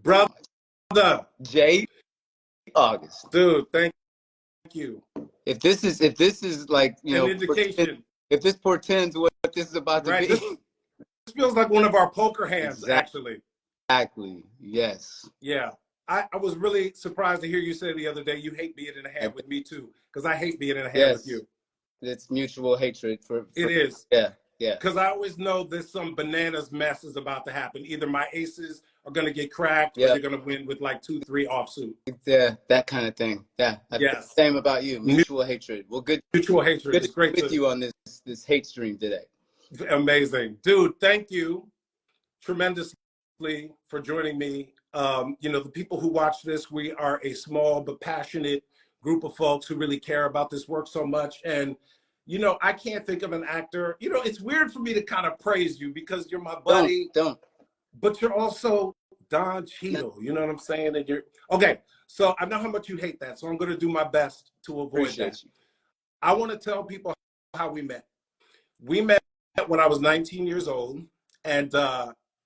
Brother, J. August. dude, thank you. If this is like, An indication, if this portends what this is about to right? be. This feels like one of our poker hands, actually. Exactly. Yes. Yeah. I was really surprised to hear you say the other day you hate being in a hand with me too, because I hate being in a hand with Yes. you. It's mutual hatred for It is. yeah. Yeah. Because I always know there's some bananas mess is about to happen. Either my aces are going to get cracked or Yeah. they're going to win with like 2-3 offsuit. Yeah, that kind of thing. Yeah. Yes. Same about you. Mutual hatred. Well, good Mutual hatred. to It's be great with you on this hate stream today. Amazing. Dude, thank you tremendously for joining me. The people who watch this, we are a small but passionate group of folks who really care about this work so much. And, I can't think of an actor. It's weird for me to kind of praise you because you're my buddy, Don't. but you're also Don No, Cheadle. You know what I'm saying? And you're okay. So I know how much you hate that. So I'm going to do my best to avoid that. appreciate you. I want to tell people how we met. We met when I was 19 years old, and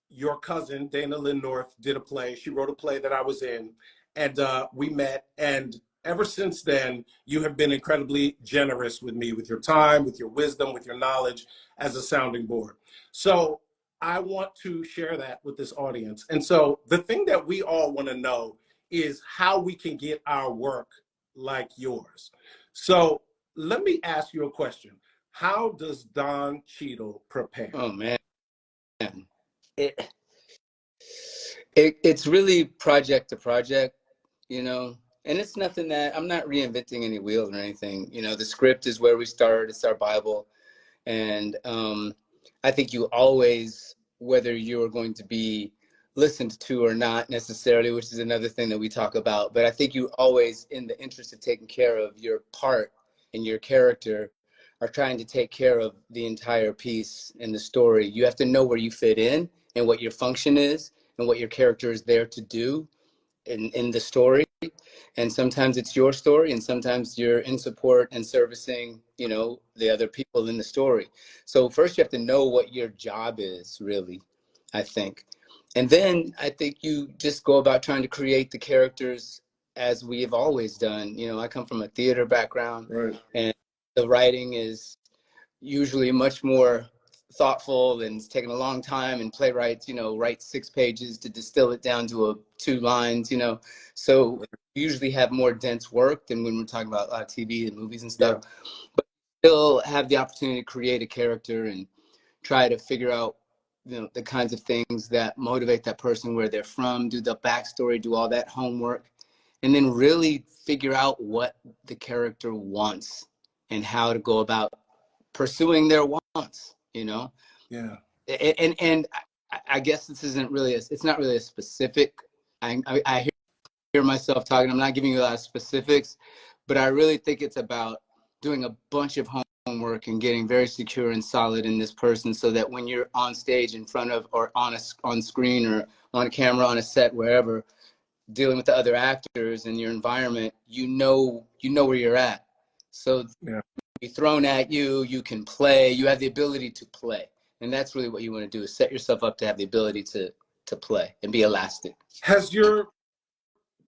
your cousin, Dana Lynn North, did a play. She wrote a play that I was in, and we met. And ever since then, you have been incredibly generous with me, with your time, with your wisdom, with your knowledge as a sounding board. So I want to share that with this audience. And so the thing that we all want to know is how we can get our work like yours. So let me ask you a question. How does Don Cheadle prepare? Oh man. It, it's really project to project, and it's nothing that I'm not reinventing any wheels or anything. The script is where we start. It's our Bible. And I think you always, whether you're going to be listened to or not necessarily, which is another thing that we talk about, but I think you always, in the interest of taking care of your part and your character, are trying to take care of the entire piece in the story. You have to know where you fit in and what your function is and what your character is there to do in the story. And sometimes it's your story, and sometimes you're in support and servicing, the other people in the story. So first you have to know what your job is, really, I think. And then I think you just go about trying to create the characters as we have always done. I come from a theater background, Right. and the writing is usually much more thoughtful, and it's taken a long time, and playwrights write 6 pages to distill it down to 2 lines, so usually have more dense work than when we're talking about TV and movies and stuff. Yeah. But still have the opportunity to create a character and try to figure out the kinds of things that motivate that person, where they're from, do the backstory, do all that homework, and then really figure out what the character wants and how to go about pursuing their wants, Yeah. And I guess this isn't really, it's not really a specific, I hear myself talking, I'm not giving you a lot of specifics, but I really think it's about doing a bunch of homework and getting very secure and solid in this person, so that when you're on stage in front of, or on screen, or on camera, on a set, wherever, dealing with the other actors and your environment, you know where you're at. So yeah. Be thrown at you, you can play, you have the ability to play. And that's really what you want to do, is set yourself up to have the ability to play and be elastic. Has your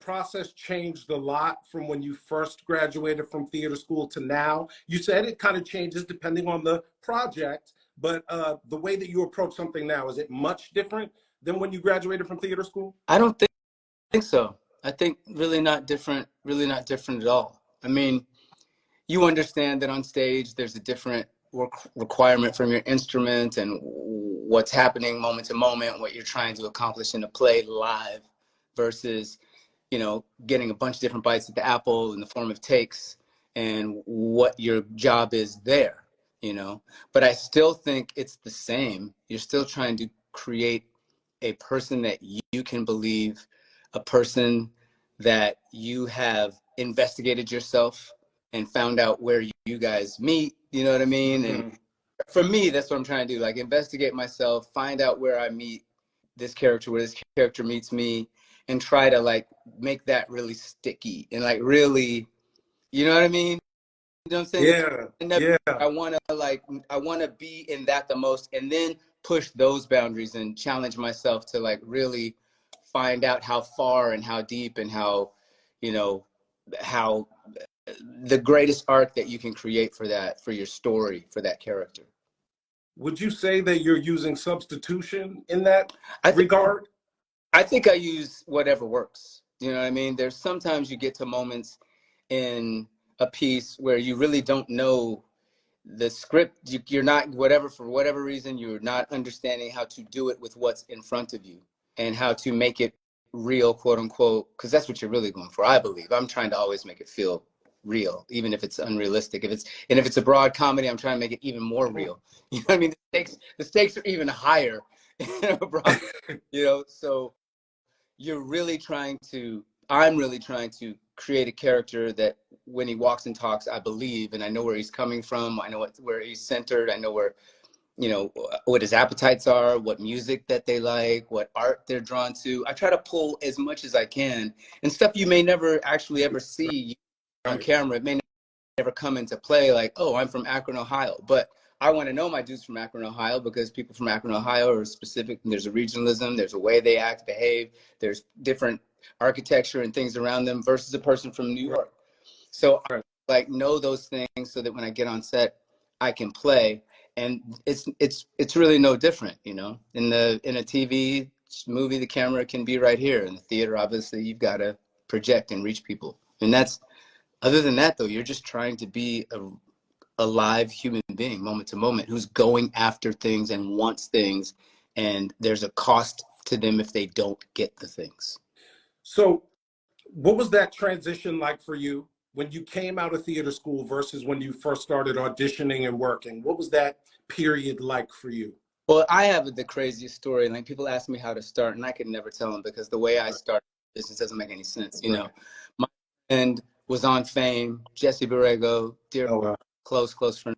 process changed a lot from when you first graduated from theater school to now? You said it kind of changes depending on the project, but the way that you approach something now, is it much different than when you graduated from theater school? I don't think so. I think really not different at all. I mean, you understand that on stage there's a different work requirement from your instrument and what's happening moment to moment, what you're trying to accomplish in a play live, versus getting a bunch of different bites at the apple in the form of takes, and what your job is there. But I still think it's the same. You're still trying to create a person that you can believe, a person that you have investigated yourself and found out where you guys meet, you know what I mean? Mm-hmm. And for me, that's what I'm trying to do, like investigate myself, find out where I meet this character, where this character meets me, and try to like make that really sticky and like really, you know what I mean? You know what I'm saying? Yeah. I want to be in that the most, and then push those boundaries and challenge myself to like really find out how far and how deep and how, you know, how the greatest arc that you can create for that, for your story, for that character. Would you say that you're using substitution in that I think, regard? I think I use whatever works. You know what I mean? There's sometimes you get to moments in a piece where you really don't know the script. You're not, whatever, for whatever reason, you're not understanding how to do it with what's in front of you and how to make it real, quote unquote, because that's what you're really going for. I believe I'm trying to always make it feel real, even if it's unrealistic. If it's a broad comedy, I'm trying to make it even more real. You know what I mean? The stakes are even higher in a broad, you know. So you're really trying to, I'm really trying to create a character that when he walks and talks, I believe, and I know where he's coming from. I know where he's centered. I know where, you know, what his appetites are, what music that they like, what art they're drawn to. I try to pull as much as I can, and stuff you may never actually ever see on camera. It may never come into play, like, oh, I'm from Akron, Ohio. But I want to know my dudes from Akron, Ohio, because people from Akron, Ohio are specific. And there's a regionalism, there's a way they act, behave, there's different architecture and things around them versus a person from New York. So I like know those things so that when I get on set, I can play. And it's really no different, you know. In a TV movie, the camera can be right here. In the theater, obviously, you've got to project and reach people. And that's, other than that, though, you're just trying to be a live human being, moment to moment, who's going after things and wants things, and there's a cost to them if they don't get the things. So what was that transition like for you when you came out of theater school versus when you first started auditioning and working? What was that period like for you? Well, I have the craziest story. Like, people ask me how to start, and I could never tell them because the way I started this just doesn't make any sense. You know, my friend was on Fame, Jesse Borrego, dear, close friend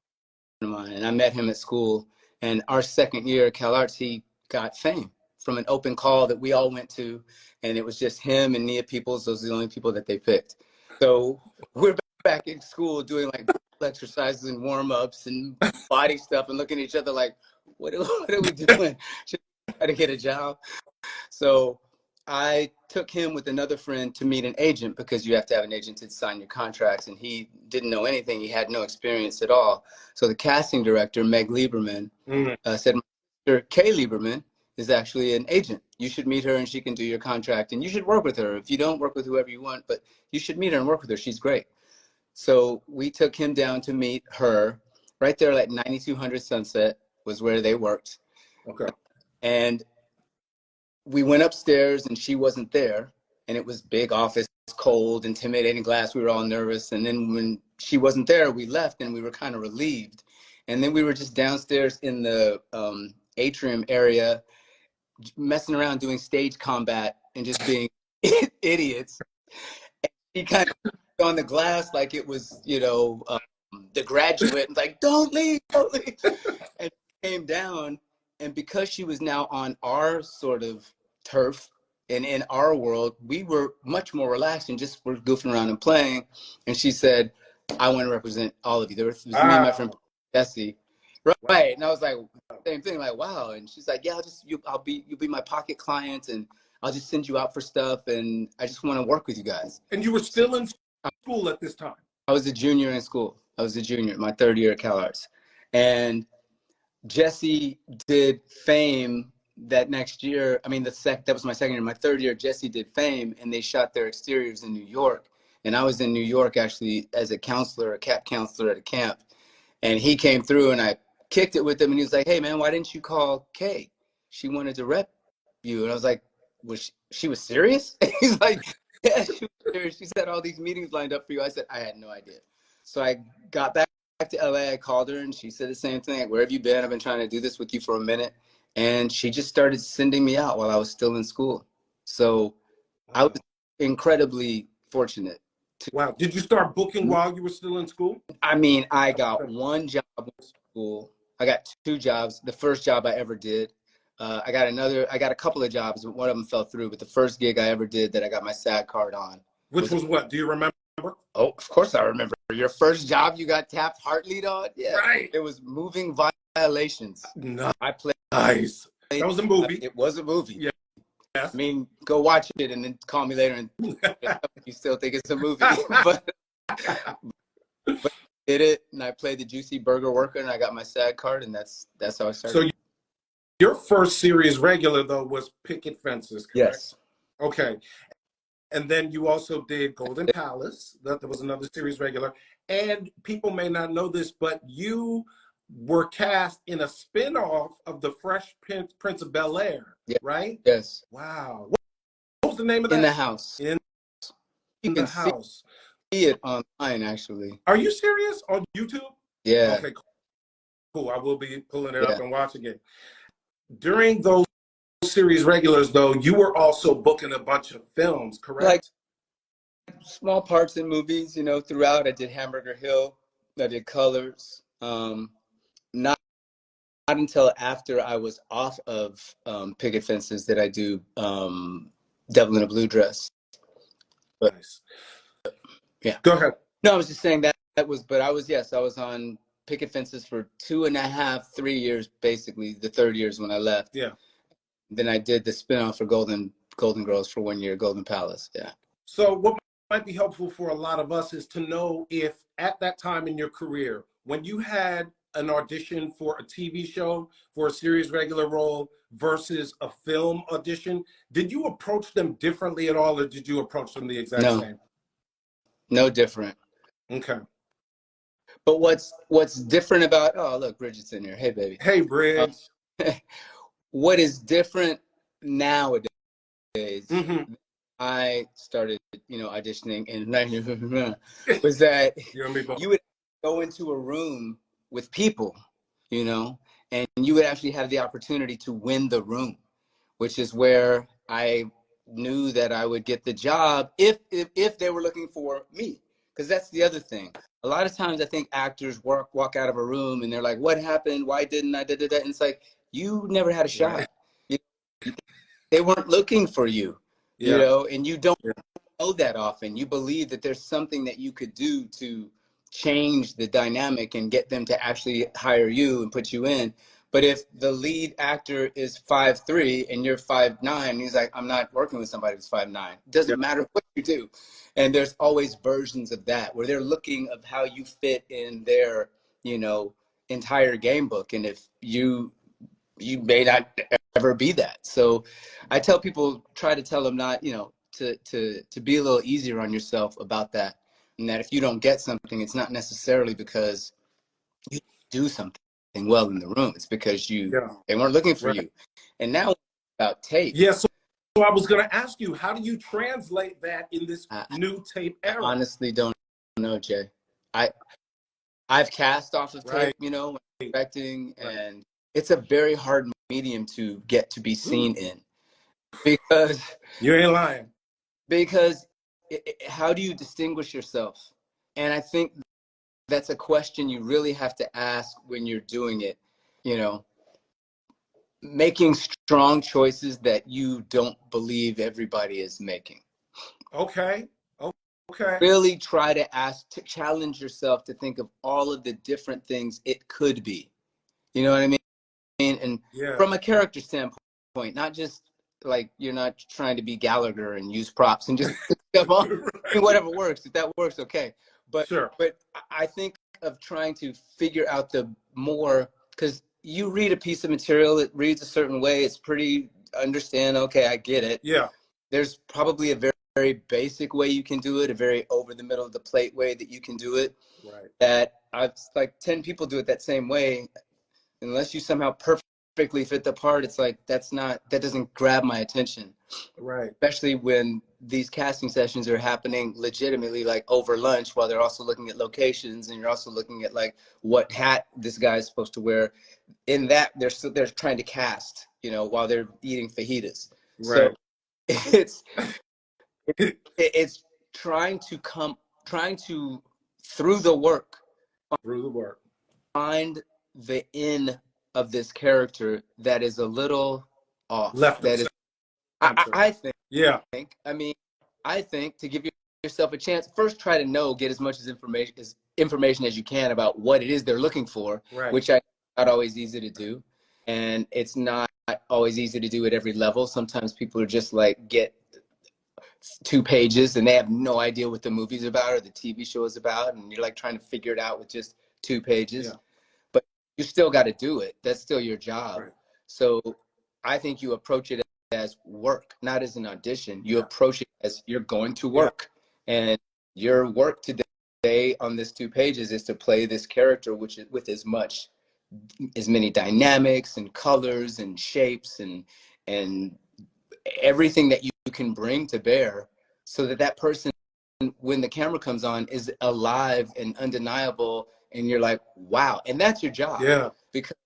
of mine, and I met him at school. And our second year at Cal Arts, he got Fame from an open call that we all went to, and it was just him and Nia Peoples. Those are the only people that they picked. So we're back in school doing like exercises and warm-ups and body stuff and looking at each other like, what are we doing? Should we try to get a job? So I took him with another friend to meet an agent, because you have to have an agent to sign your contracts, and he didn't know anything. He had no experience at all. So the casting director, Meg Lieberman, said, my sister, Kay Lieberman, is actually an agent. You should meet her and she can do your contract, and you should work with her. If you don't, work with whoever you want, but you should meet her and work with her. She's great. So we took him down to meet her right there at 9200 Sunset was where they worked. Okay. And we went upstairs and she wasn't there, and it was big office, cold, intimidating glass. We were all nervous. And then when she wasn't there, we left and we were kind of relieved. And then we were just downstairs in the atrium area, messing around doing stage combat and just being idiots. And she kind of on the glass like it was, you know, The Graduate, and like, don't leave, don't leave. And came down, and because she was now on our sort of turf and in our world, we were much more relaxed and just were goofing around and playing. And she said, I want to represent all of you. There was me and my friend Jesse. Right. And I was like, same thing, like, wow. And she's like, yeah, you'll be my pocket client, and I'll just send you out for stuff, and I just want to work with you guys. And you were still in school at this time? I was a junior in school. I was a junior, my third year at Cal Arts. And Jesse did Fame that next year. I mean, that was my second year. My third year, Jesse did Fame, and they shot their exteriors in New York. And I was in New York actually as a counselor, a cap counselor at a camp. And he came through, and I kicked it with him, and he was like, hey man, why didn't you call Kay? She wanted to rep you. And I was like, she was serious? He's like, yeah, she was serious. She said all these meetings lined up for you. I said, I had no idea. So I got back to LA. I called her, and she said the same thing. Like, where have you been? I've been trying to do this with you for a minute. And she just started sending me out while I was still in school. So I was incredibly fortunate. Wow. Did you start booking while you were still in school? I mean, I got one job in school. I got two jobs. The first job I ever did. I got a couple of jobs, but one of them fell through. But the first gig I ever did that I got my SAG card on. Which was what? Do you remember? Oh, of course I remember. Your first job you got tapped heart lead on? Yeah. Right. It was Moving Violations. Nice. I played. Nice. That was a movie. It was a movie. Yeah. I mean, go watch it and then call me later and you still think it's a movie. but did it, and I played the juicy burger worker, and I got my SAG card, and that's how I started. So your first series regular though was Picket Fences, correct? Yes. Okay. And then you also did Golden Palace. That was another series regular. And people may not know this, but you were cast in a spinoff of The Fresh Prince of Bel-Air, right? Yes. Wow. What was the name of that? In the House. In you the can House. See it online, actually. Are you serious? On YouTube? Yeah. Okay, cool. I will be pulling it up and watching it. During those series regulars, though, you were also booking a bunch of films, correct? Like small parts in movies, you know, throughout. I did Hamburger Hill. I did Colors. Not until after I was off of Picket Fences did I do Devil in a Blue Dress. But, nice. Yeah. Go ahead. No, I was just saying that was, but I was on Picket Fences for 2.5, 3 years, basically. The third year is when I left. Yeah. Then I did the spinoff for Golden Girls for 1 year, Golden Palace. Yeah. So what might be helpful for a lot of us is to know if at that time in your career, when you had an audition for a TV show, for a series regular role versus a film audition, did you approach them differently at all, or did you approach them the exact same? No different. Okay. But what's different about, oh, look, Bridget's in here. Hey, baby. Hey, Bridge. What is different nowadays, I started, auditioning and was that you would go into a room with people, and you would actually have the opportunity to win the room, which is where I knew that I would get the job if they were looking for me. Because that's the other thing. A lot of times I think actors walk out of a room and they're like, what happened? Why didn't I? And it's like, you never had a shot. Right. They weren't looking for you, and you don't know that often. You believe that there's something that you could do to change the dynamic and get them to actually hire you and put you in. But if the lead actor is 5'3" and you're 5'9", he's like, I'm not working with somebody who's 5'9". It doesn't matter what you do. And there's always versions of that where they're looking of how you fit in their, entire game book. And if you may not ever be that. So I tell people, try to tell them not, to be a little easier on yourself about that. And that if you don't get something, it's not necessarily because you do something well in the room. It's because they weren't looking for you. And now about tape. Yeah, so I was going to ask you, how do you translate that in this new tape era? I honestly don't know, Jay. I've cast off of tape, expecting, and it's a very hard medium to get to be seen in, because you ain't lying. Because how do you distinguish yourself? And I think that's a question you really have to ask when you're doing it, making strong choices that you don't believe everybody is making. Okay. Really try to challenge yourself to think of all of the different things it could be. You know what I mean? And from a character standpoint, not just like you're not trying to be Gallagher and use props and just stuff on. Whatever works. If that works, okay. But I think of trying to figure out the more, because you read a piece of material, it reads a certain way, it's pretty okay, I get it. Yeah. There's probably a very, very basic way you can do it, a very over the middle of the plate way that you can do it. Right. That I've like 10 people do it that same way. Unless you somehow perfectly fit the part, it's like that doesn't grab my attention. Right. Especially when these casting sessions are happening legitimately, like over lunch, while they're also looking at locations, and you're also looking at like what hat this guy is supposed to wear. In that, they're trying to cast, while they're eating fajitas. Right. So it's trying to through the work find the in of this character that is a little off. I think. Yeah. I think to give yourself a chance, first try to get as much information as you can about what it is they're looking for, which I not always easy to do, and it's not always easy to do at every level. Sometimes people are just like, get 2 pages and they have no idea what the movie's about or the TV show is about, and you're like trying to figure it out with just 2 pages. Yeah. But you still got to do it. That's still your job. Right. So I think you approach it as work, not as an audition. You approach it as you're going to work, and your work today on this 2 pages is to play this character, which is with as many dynamics and colors and shapes and everything that you can bring to bear, so that that person, when the camera comes on, is alive and undeniable, and you're like, wow. And that's your job. Yeah. Because,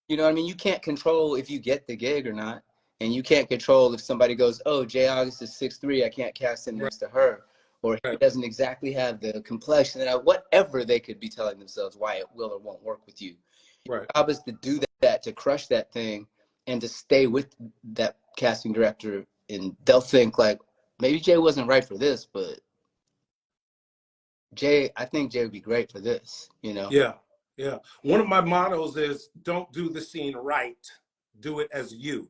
you know what I mean? You can't control if you get the gig or not. And you can't control if somebody goes, oh, Jay August is 6'3", I can't cast him next to her. Or he doesn't exactly have the complexion, whatever they could be telling themselves why it will or won't work with you. Right. Your job is to do that, to crush that thing, and to stay with that casting director. And they'll think like, maybe Jay wasn't right for this, but I think Jay would be great for this, you know? Yeah. Yeah. One of my mottos is, don't do the scene right, do it as you.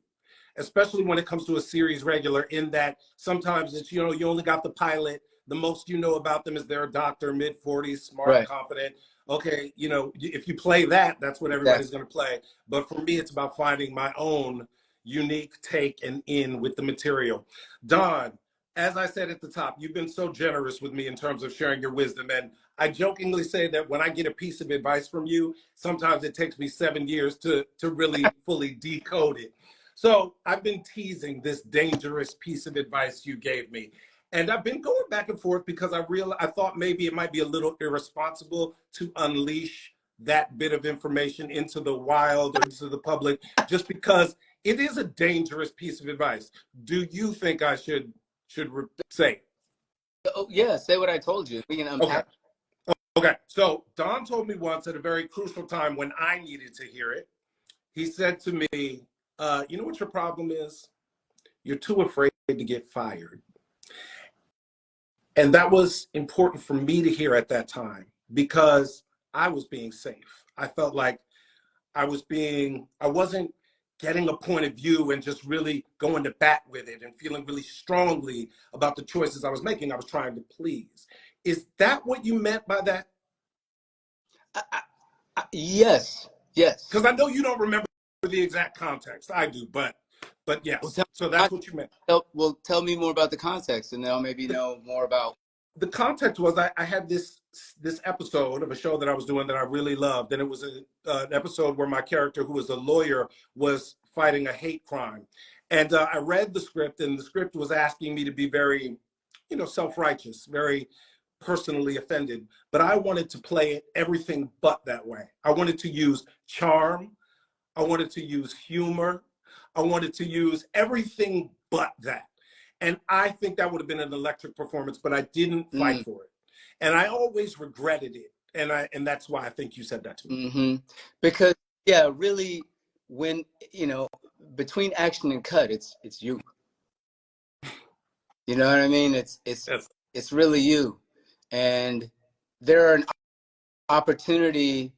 Especially when it comes to a series regular, in that sometimes it's, you only got the pilot. The most you know about them is they're a doctor, mid-40s, smart, confident. Okay, if you play that, that's what everybody's going to play. But for me, it's about finding my own unique take and in with the material. Don, as I said at the top, you've been so generous with me in terms of sharing your wisdom. And I jokingly say that when I get a piece of advice from you, sometimes it takes me 7 years to really fully decode it. So I've been teasing this dangerous piece of advice you gave me. And I've been going back and forth because I thought maybe it might be a little irresponsible to unleash that bit of information into the wild or into the public, just because it is a dangerous piece of advice. Do you think I should say? Oh, yeah, say what I told you. We can unpack. Okay. So Don told me once at a very crucial time when I needed to hear it. He said to me, you know what your problem is? You're too afraid to get fired. And that was important for me to hear at that time, because I was being safe. I felt like I wasn't getting a point of view and just really going to bat with it and feeling really strongly about the choices I was making. I was trying to please. Is that what you meant by that? Yes. Because I know you don't remember the exact context. I do, but yes. Well, so that's what you meant. Well, tell me more about the context, and then I'll maybe know more about. The context was I had this episode of a show that I was doing that I really loved, and it was an episode where my character, who was a lawyer, was fighting a hate crime. And I read the script, and the script was asking me to be very, self-righteous, very personally offended. But I wanted to play it everything but that way. I wanted to use charm. I wanted to use humor. I wanted to use everything but that. And I think that would have been an electric performance, but I didn't fight for it. And I always regretted it. And that's why I think you said that to me. Because, really, when, between action and cut, it's you. You know what I mean? It's really you. And there are an opportunity,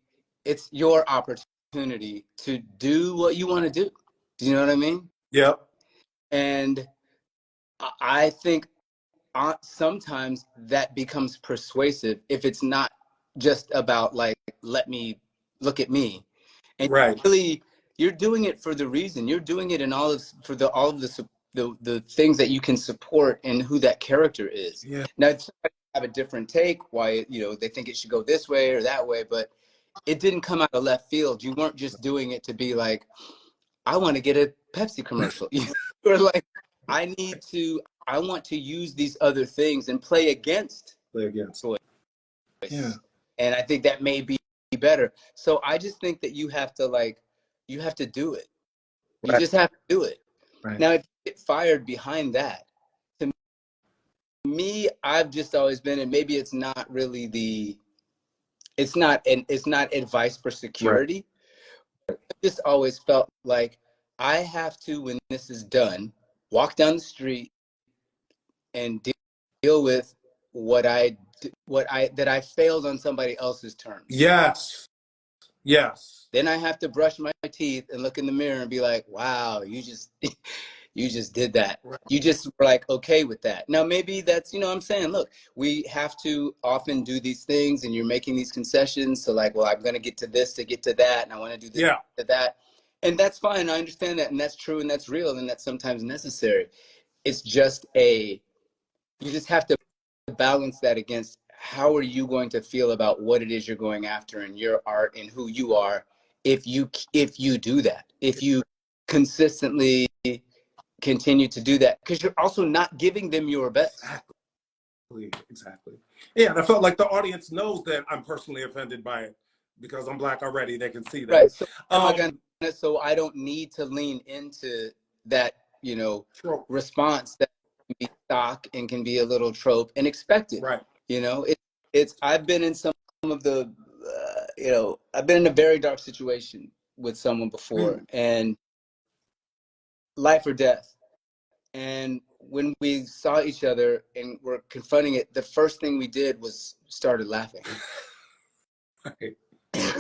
it's your opportunity to do what you want to do. Do you know what I mean? Yep. And I think sometimes that becomes persuasive if it's not just about like, let me look at me. And really, you're doing it for the reason. You're doing it in all of the things that you can support and who that character is. Yeah. Now, somebody have a different take why they think it should go this way or that way, but it didn't come out of left field. You weren't just doing it to be like, I want to get a Pepsi commercial. Or like, I want to use these other things and play against. Choice. Yeah. And I think that may be better. So I just think that you have to do it. You just have to do it. Now, if you get fired behind that, to me, I've just always been, and maybe it's not really it's not advice for security. I just always felt like I have to, when this is done, walk down the street and deal with that I failed on somebody else's terms. Yes. Yes. Then I have to brush my teeth and look in the mirror and be like, wow, you just you just did that. Right. You just were like okay with that. Now maybe that's, you know what I'm saying, look, we have to often do these things and you're making these concessions. So like, well, I'm gonna get to this to get to that, and I want to do this to that. And that's fine. I understand that, and that's true, and that's real, and that's sometimes necessary. It's just you just have to balance that against how are you going to feel about what it is you're going after in your art and who you are if you do that, if you consistently continue to do that, because you're also not giving them your best. Exactly. Yeah, and I felt like the audience knows that I'm personally offended by it because I'm Black already. They can see that. Right. So am I gonna? So I don't need to lean into that, you know, response that can be stock and can be a little trope and expected. Right. You know, it's. I've been in some of the, you know, I've been in a very dark situation with someone before, and life or death. And when we saw each other and were confronting it, the first thing we did was started laughing. Right.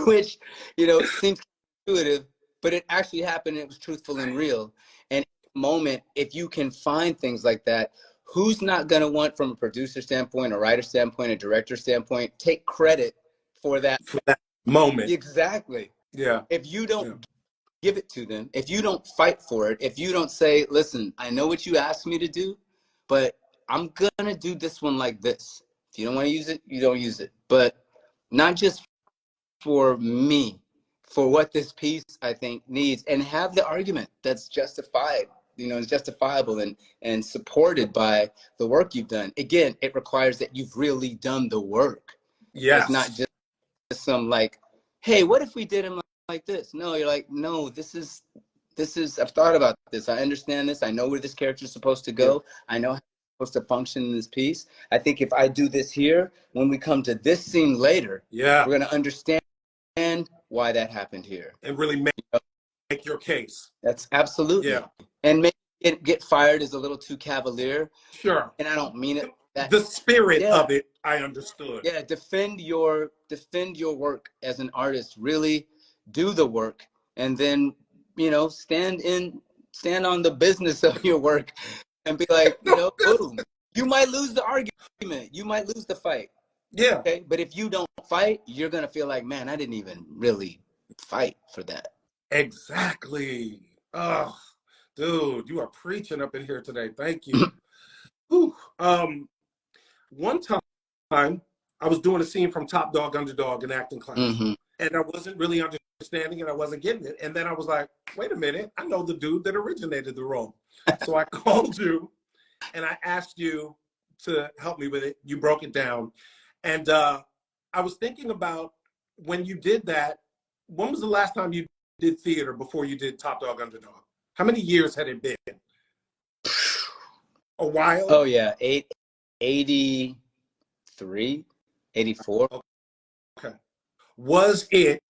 Which, you know, seems intuitive, but it actually happened. And it was truthful and real. And in the moment, if you can find things like that, who's not going to want, from a producer standpoint, a writer standpoint, a director standpoint, take credit for that moment? Exactly. Yeah. If you don't give it to them, if you don't fight for it, if you don't say, listen, I know what you asked me to do, but I'm going to do this one like this. If you don't want to use it, you don't use it. But not just for me, for what this piece, I think, needs, and have the argument that's justified, you know, is justifiable and supported by the work you've done. Again, it requires that you've really done the work. Yes. It's not just some like, hey, what if we did him like this? No, you're like, no, this is, I've thought about this. I understand this. I know where this character is supposed to go. I know how it's supposed to function in this piece. I think if I do this here, when we come to this scene later, we're going to understand why that happened here. And really make your case. That's absolutely. Yeah. And maybe get fired is a little too cavalier. Sure. And I don't mean it. The spirit of it, I understood. Yeah, defend your work as an artist. Really do the work, and then, you know, stand on the business of your work, and be like, you know, boom. You might lose the argument, you might lose the fight. Yeah. Okay, but if you don't fight, you're gonna feel like, man, I didn't even really fight for that. Exactly. Oh, dude, you are preaching up in here today. Thank you. Ooh, one time I was doing a scene from Top Dog Underdog in acting class, and I wasn't really understanding it. I wasn't getting it. And then I was like, wait a minute, I know the dude that originated the role. So I called you and I asked you to help me with it. You broke it down. And I was thinking about when you did that, when was the last time you did theater before you did Top Dog Underdog? How many years had it been? A while? Oh, yeah. 83, 84. Okay. Was it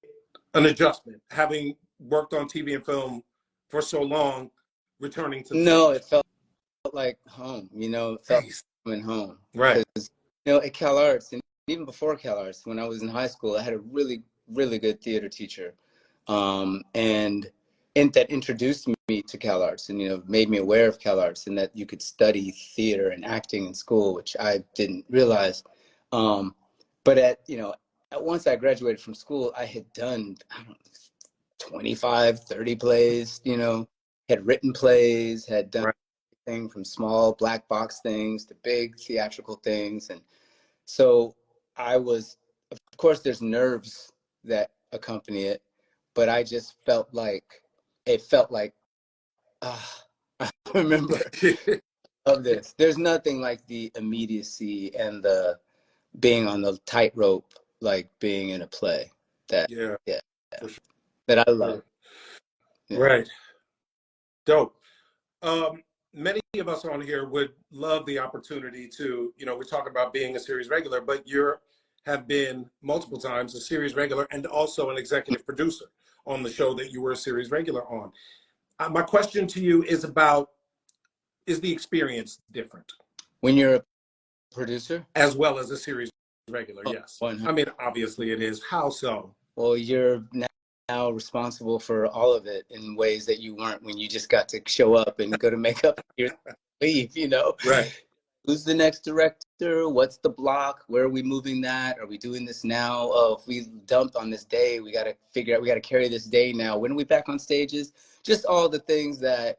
an adjustment, having worked on TV and film for so long, returning to No, it felt like home, you know, it felt coming home. Right. Because, you know, at Cal Arts, and even before Cal Arts, when I was in high school, I had a really, really good theater teacher. And that introduced me to Cal Arts and, you know, made me aware of Cal Arts and that you could study theater and acting in school, which I didn't realize. But once I graduated from school, I had done, I don't know, 25, 30 plays, you know, had written plays, had done everything from small black box things to big theatrical things. And so I was, of course, there's nerves that accompany it, but I just felt like, I remember of this. There's nothing like the immediacy and the being on the tightrope, like being in a play that that I love. Right. Dope. Many of us on here would love the opportunity to, you know, we're talking about being a series regular, but you have been multiple times a series regular and also an executive producer on the show that you were a series regular on. My question to you is is the experience different? When you're a producer? As well as a series regular, yes. 100. I mean, obviously it is. How so? well, you're now responsible for all of it in ways that you weren't when you just got to show up and go to makeup and leave, you know? Right. Who's the next director? What's the block? Where are we moving that? Are we doing this now? Oh, if we dumped on this day, we got to figure out, we got to carry this day now. When are we back on stages? Just all the things that,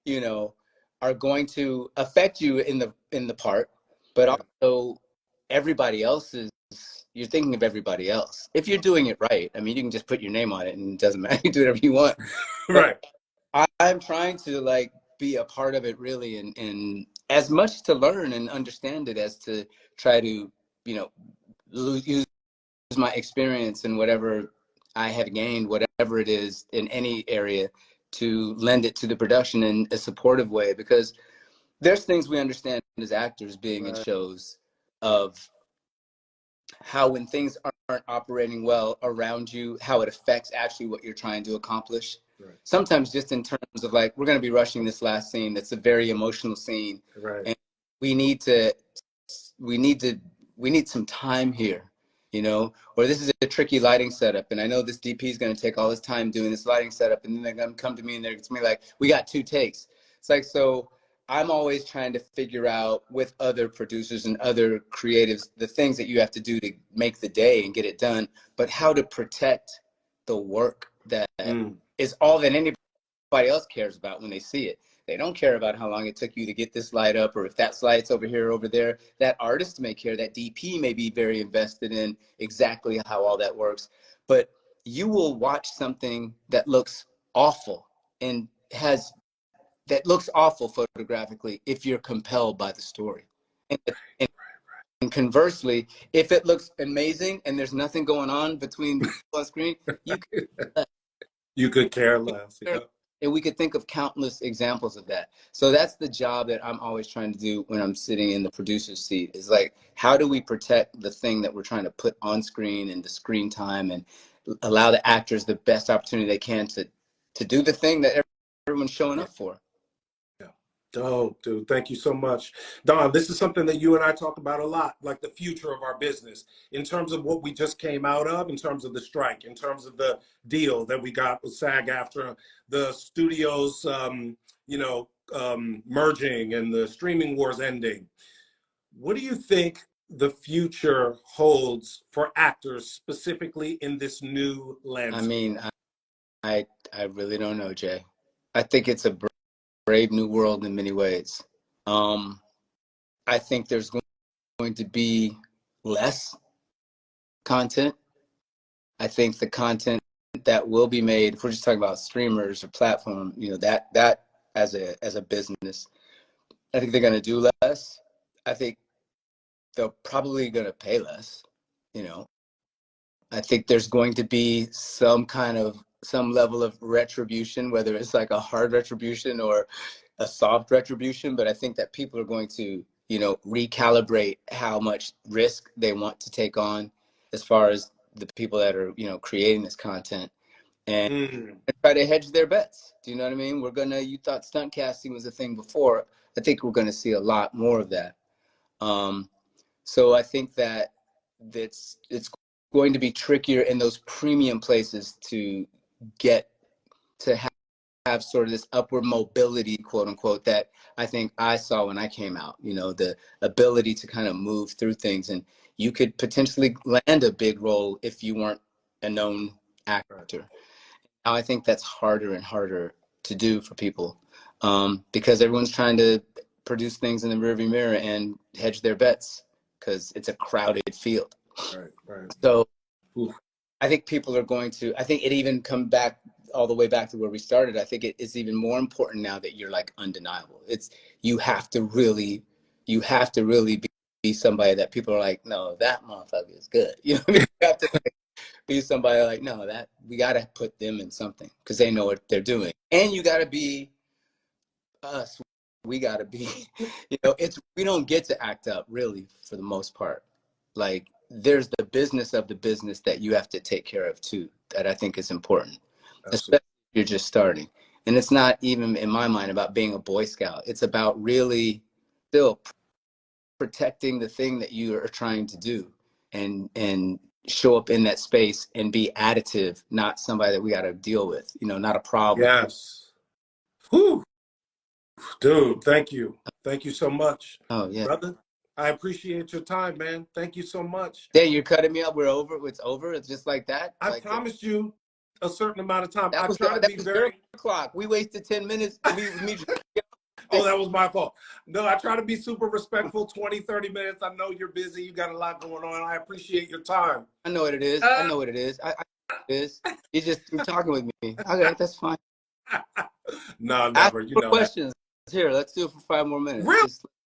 you know, are going to affect you in the part, but Right. also everybody else's, you're thinking of everybody else. If you're doing it right, I mean, you can just put your name on it and it doesn't matter. You do whatever you want. Right. I'm trying to like be a part of it really, and as much to learn and understand it as to try to, you know, use my experience and whatever I have gained, whatever it is in any area, to lend it to the production in a supportive way, because there's things we understand as actors being in Right. shows of how when things aren't operating well around you, how it affects actually what you're trying to accomplish. Right. Sometimes just in terms of like, we're going to be rushing this last scene. That's a very emotional scene. Right. And we need to, we need to, we need some time here, you know, or this is a tricky lighting setup. And I know this DP is going to take all this time doing this lighting setup. And then they're going to come to me and they're going to be like, we got 2 takes. It's like, so I'm always trying to figure out with other producers and other creatives the things that you have to do to make the day and get it done, but how to protect the work that is all that anybody else cares about when they see it. They don't care about how long it took you to get this light up, or if that light's over here or over there. That artist may care, that DP may be very invested in exactly how all that works. But you will watch something that looks awful and has that looks awful photographically if you're compelled by the story. And, and, and conversely, if it looks amazing and there's nothing going on between the people on screen, you could, You could care less. Yeah. and we could think of countless examples of that. So that's the job that I'm always trying to do when I'm sitting in the producer's seat, is like, how do we protect the thing that we're trying to put on screen and the screen time, and allow the actors the best opportunity they can to do the thing that everyone's showing up for. Yeah. Dope, dude. Thank you so much. Don, this is something that you and I talk about a lot, like the future of our business, in terms of what we just came out of, in terms of the strike, in terms of the deal that we got with SAG after the studios, merging and the streaming wars ending. What do you think the future holds for actors, specifically in this new I landscape? mean, I really don't know, Jay. I think it's a brave new world in many ways. I think there's going to be less content. I think the content that will be made, if we're just talking about streamers or platform, you know, that as a business, I think they're going to do less. I think they're probably going to pay less, you know. I think there's going to be some level of retribution, whether it's like a hard retribution or a soft retribution. But I think that people are going to, you know, recalibrate how much risk they want to take on as far as the people that are, you know, creating this content, and try to hedge their bets. Do you know what I mean? You thought stunt casting was a thing before. I think we're going to see a lot more of that. So I think that it's going to be trickier in those premium places to get to have sort of this upward mobility, quote unquote, that I think I saw when I came out, you know, the ability to kind of move through things. And you could potentially land a big role if you weren't a known actor. Now I think that's harder and harder to do for people, because everyone's trying to produce things in the rearview mirror and hedge their bets because it's a crowded field. Right. So Ooh. I think people are going to, I think it even come back all the way back to where we started. I think it is even more important now that you're like undeniable. You have to really be somebody that people are like, no, that motherfucker is good. You know what I mean? You have to be somebody like, no, that we got to put them in something because they know what they're doing. And you got to be us. We got to be, you know, we don't get to act up really for the most part. Like there's the business of the business that you have to take care of too, that I think is important, especially if you're just starting. And it's not even in my mind about being a Boy Scout. It's about really still protecting the thing that you are trying to do, and show up in that space and be additive, not somebody that we got to deal with, you know, not a problem. Yes. Whew. Dude, thank you. Thank you so much. Oh yeah. Brother, I appreciate your time, man. Thank you so much. Yeah, you're cutting me up. We're over. It's over. It's just like that. I Like promised you a certain amount of time. I that was try to be your very clock. We wasted 10 minutes. Me. Oh, that was my fault. No, I try to be super respectful. 20, 30 minutes. I know you're busy. You got a lot going on. I appreciate your time. I know what it is. I know what it is. I know what it is. You're talking with me. Okay, that's fine. No, Ask never. You more know that. questions. Here, let's do it for 5 more minutes.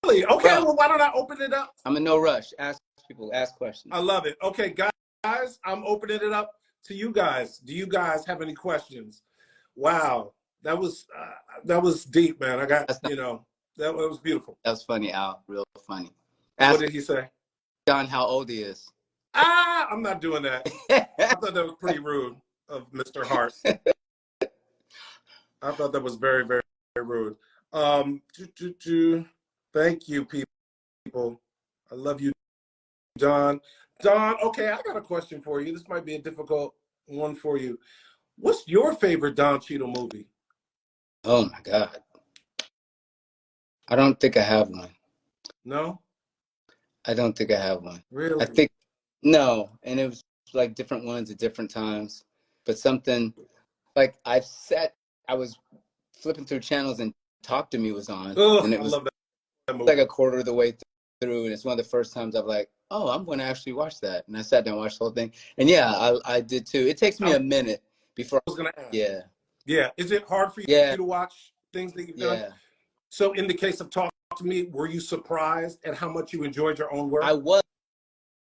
Really? Okay, well, why don't I open it up? I'm in no rush. Ask people, ask questions. I love it. Okay, guys, I'm opening it up to you guys. Do you guys have any questions? Wow, that was deep, man. I got, you know, that was beautiful. That was funny, Al. Real funny. What did he say? Don how old he is. I'm not doing that. I thought that was pretty rude of Mr. Hart. I thought that was very, very, very rude. Thank you, people. I love you, Don. Don, okay, I got a question for you. This might be a difficult one for you. What's your favorite Don Cheadle movie? Oh my God. I don't think I have one. No? I don't think I have one. Really? I think, no. And it was like different ones at different times. But something like I was flipping through channels and Talk to Me was on. Ugh, and it was I love that movie. Like a quarter of the way through. And it's one of the first times I'm like, oh, I'm going to actually watch that. And I sat down and watched the whole thing. And yeah, I did too. It takes me a minute before. I was going to ask. Yeah. Yeah. Is it hard for you to watch things that you've done? Yeah. So in the case of Talk to Me, were you surprised at how much you enjoyed your own work? I was,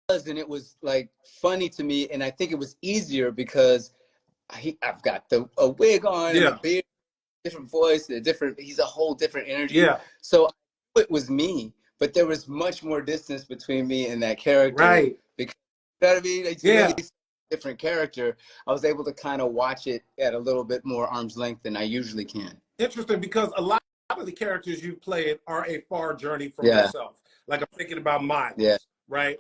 and it was like funny to me. And I think it was easier because I've got a wig on and a beard, different voice, he's a whole different energy. Yeah. So it was me, but there was much more distance between me and that character. Right. Because, you know what I mean? It's really different character. I was able to kind of watch it at a little bit more arm's length than I usually can. Interesting, because a lot of the characters you played are a far journey from yourself. Like I'm thinking about Miles, right?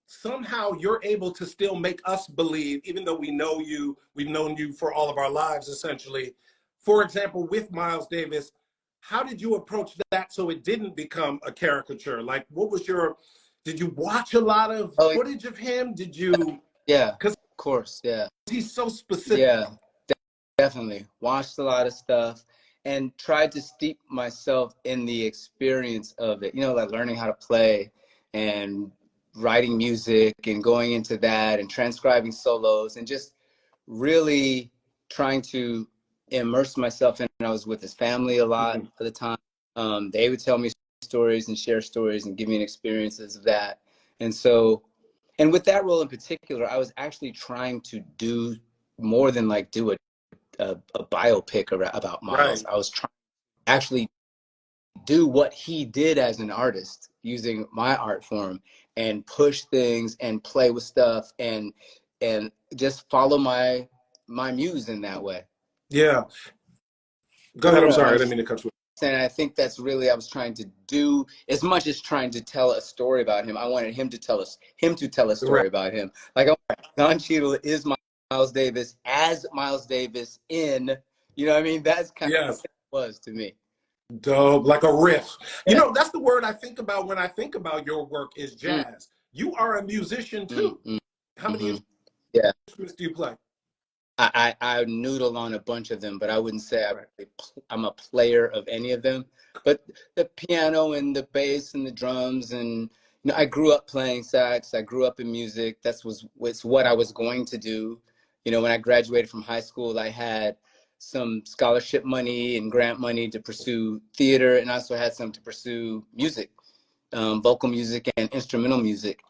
Somehow you're able to still make us believe, even though we know you, we've known you for all of our lives, essentially. For example, with Miles Davis, how did you approach that so it didn't become a caricature? Like, what was did you watch a lot of footage of him? Did you? Yeah, of course, yeah. He's so specific. Yeah, definitely. Watched a lot of stuff and tried to steep myself in the experience of it. You know, like learning how to play and writing music and going into that and transcribing solos and just really trying to immerse myself in it. I was with his family a lot of the time. They would tell me stories and share stories and give me experiences of that. And so, and with that role in particular, I was actually trying to do more than like do a biopic about Miles. I was trying to actually do what he did as an artist using my art form and push things and play with stuff and just follow my muse in that way. Yeah. Go ahead. I'm sorry. I didn't mean to cut you. And I think that's really, I was trying to do as much as trying to tell a story about him. I wanted him to tell a story about him. Like, Don Cheadle is Miles Davis as Miles Davis in, you know what I mean? That's kind of what it was to me. Dope, like a riff. You know, that's the word I think about when I think about your work is jazz. You are a musician too. How many instruments do you play? I noodle on a bunch of them, but I wouldn't say I'm a player of any of them. But the piano and the bass and the drums, and you know, I grew up playing sax. I grew up in music. It's what I was going to do. You know, when I graduated from high school, I had some scholarship money and grant money to pursue theater, and I also had some to pursue music, vocal music and instrumental music.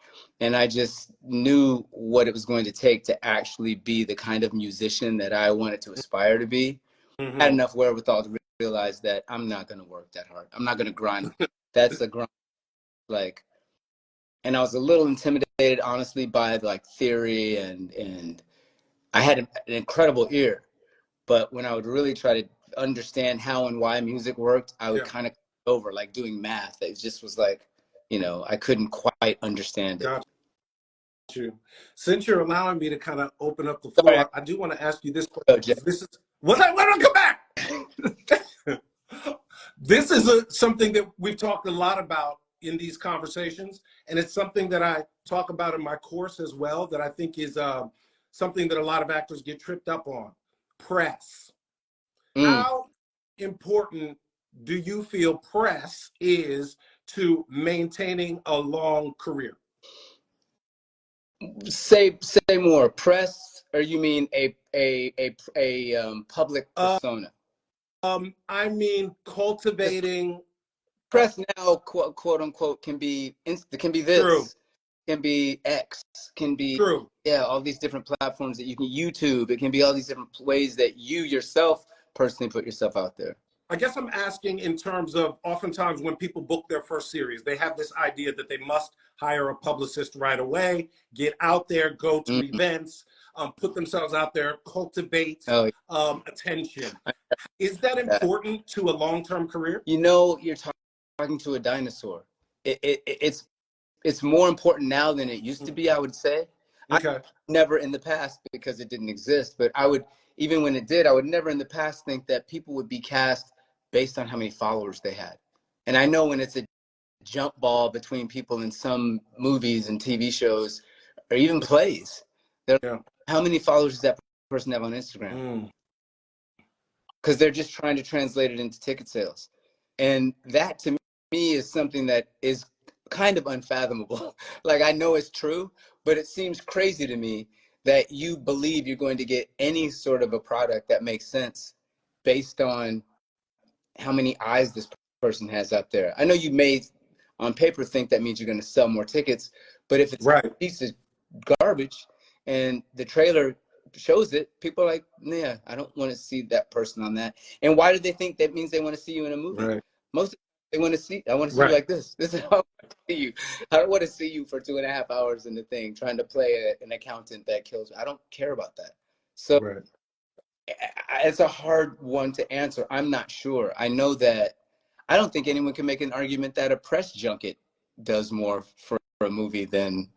And I just knew what it was going to take to actually be the kind of musician that I wanted to aspire to be. I had enough wherewithal to realize that I'm not going to work that hard. I'm not going to grind. That's a grind. Like, and I was a little intimidated, honestly, by like theory, and I had an incredible ear. But when I would really try to understand how and why music worked, I would kind of over like doing math. It just was like, you know, I couldn't quite understand it. you. Since you're allowing me to kind of open up the Sorry, floor, I do want to ask you this go, question Jeff. because this is what I want to come back. This is something that we've talked a lot about in these conversations, and it's something that I talk about in my course as well, that I think is something that a lot of actors get tripped up on. Press. How important do you feel press is to maintaining a long career? Say more. Press, or you mean a public persona? I mean cultivating. Press now, quote unquote, can be True. this, can be X, can be True. all these different platforms that you can YouTube. It can be all these different ways that you yourself personally put yourself out there. I guess I'm asking in terms of oftentimes when people book their first series, they have this idea that they must hire a publicist right away, get out there, go to events, put themselves out there, cultivate attention. Is that important to a long-term career? You know, you're talking to a dinosaur. It's more important now than it used to be, I would say. Okay. Never in the past, because it didn't exist, but I would, even when it did, I would never in the past think that people would be cast based on how many followers they had. And I know when it's a jump ball between people in some movies and TV shows or even plays, how many followers does that person have on Instagram? Because they're just trying to translate it into ticket sales. And that to me is something that is kind of unfathomable. Like, I know it's true, but it seems crazy to me that you believe you're going to get any sort of a product that makes sense based on how many eyes this person has out there. I know you may on paper think that means you're going to sell more tickets, but if it's a piece of garbage and the trailer shows it, people are like, yeah, I don't want to see that person on that. And why do they think that means they want to see you in a movie? Most of they want to see, I want to see you like this. This is how I want to see you. I don't want to see you for 2.5 hours in the thing trying to play an accountant that kills me. I don't care about that. So it's a hard one to answer. I'm not sure. I know that I don't think anyone can make an argument that a press junket does more for a movie than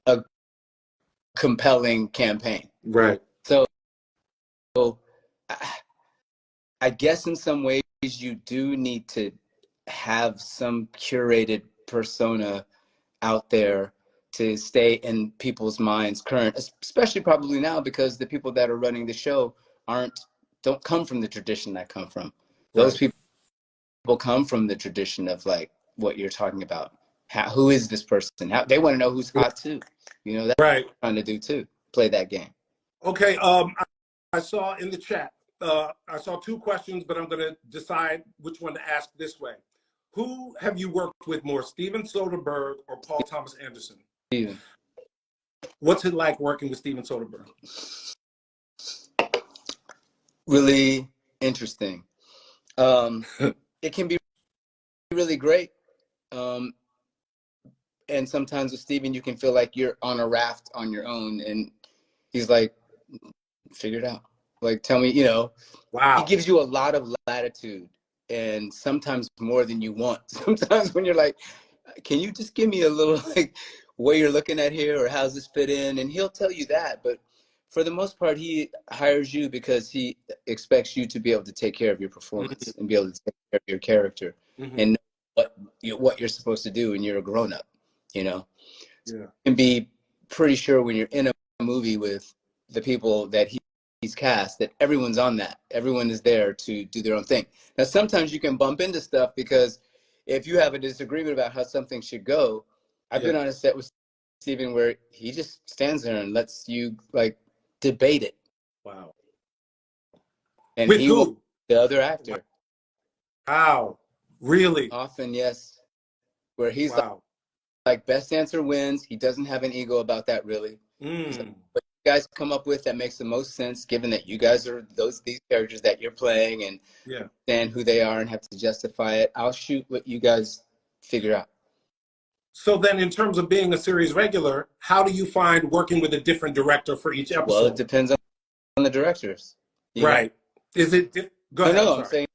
a compelling campaign. So I guess in some ways you do need to have some curated persona out there to stay in people's minds current, especially probably now, because the people that are running the show don't come from the tradition I come from. Those people come from the tradition of like what you're talking about. Who is this person? They want to know who's hot too. You know, that's what I'm trying to do too. Play that game. Okay. I saw in the chat, I saw 2 questions, but I'm going to decide which one to ask this way. Who have you worked with more, Steven Soderberg or Paul Thomas Anderson? Steven. What's it like working with Steven Soderberg? Really interesting. It can be really great. And sometimes with Steven, you can feel like you're on a raft on your own, and he's like, figure it out. Like, tell me, you know. He gives you a lot of latitude, and sometimes more than you want. Sometimes when you're like, can you just give me a little, like, what you're looking at here, or how's this fit in? And he'll tell you that. But for the most part, he hires you because he expects you to be able to take care of your performance and be able to take care of your character and know what you're supposed to do, and you're a grown-up, you know? And be pretty sure when you're in a movie with the people that he's cast, that everyone's on that. Everyone is there to do their own thing. Now, sometimes you can bump into stuff because if you have a disagreement about how something should go, I've been on a set with Steven where he just stands there and lets you like debate it. Wow. And with who? The other actor. Wow. Really? Often, yes. Where he's like best answer wins. He doesn't have an ego about that, really. So, what you guys come up with that makes the most sense, given that you guys are these characters that you're playing and understand who they are and have to justify it. I'll shoot what you guys figure out. So then, in terms of being a series regular, how do you find working with a different director for each episode? Well, it depends on the directors. Right. Is it? Go ahead. No, I'm saying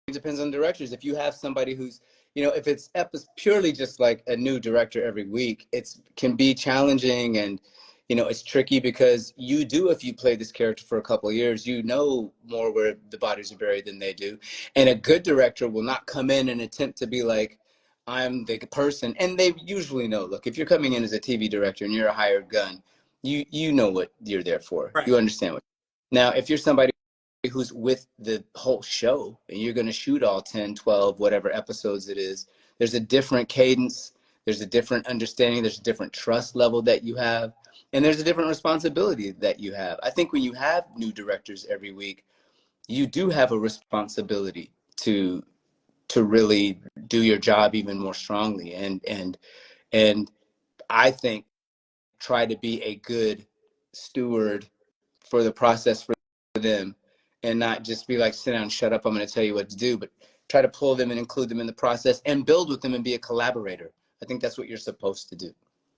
it depends on directors. If you have somebody who's, if it's purely just like a new director every week, can be challenging, and it's tricky because if you play this character for a couple of years, more where the bodies are buried than they do. And a good director will not come in and attempt to be like, I'm the person. And they usually know, look, if you're coming in as a TV director and you're a hired gun, you know what you're there for. Right. You understand what. Now, if you're somebody who's with the whole show and you're going to shoot all 10, 12, whatever episodes it is, there's a different cadence, there's a different understanding, there's a different trust level that you have, and there's a different responsibility that you have. I think when you have new directors every week, you do have a responsibility to really do your job even more strongly, and I think try to be a good steward for the process for them, and not just be like, sit down, shut up, I'm going to tell you what to do, but try to pull them and include them in the process and build with them and be a collaborator. I think that's what you're supposed to do.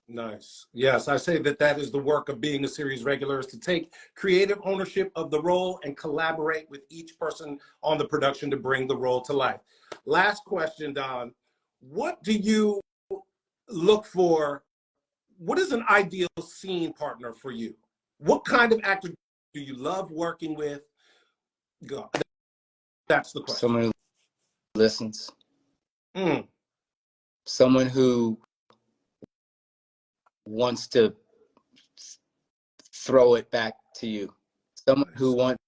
Nice. Yes, I say that is the work of being a series regular, is to take creative ownership of the role and collaborate with each person on the production to bring the role to life. Last question, Don. What do you look for? What is an ideal scene partner for you? What kind of actor do you love working with? Go. That's the question. Someone who listens. Mm. Someone who wants to throw it back to you. Someone who wants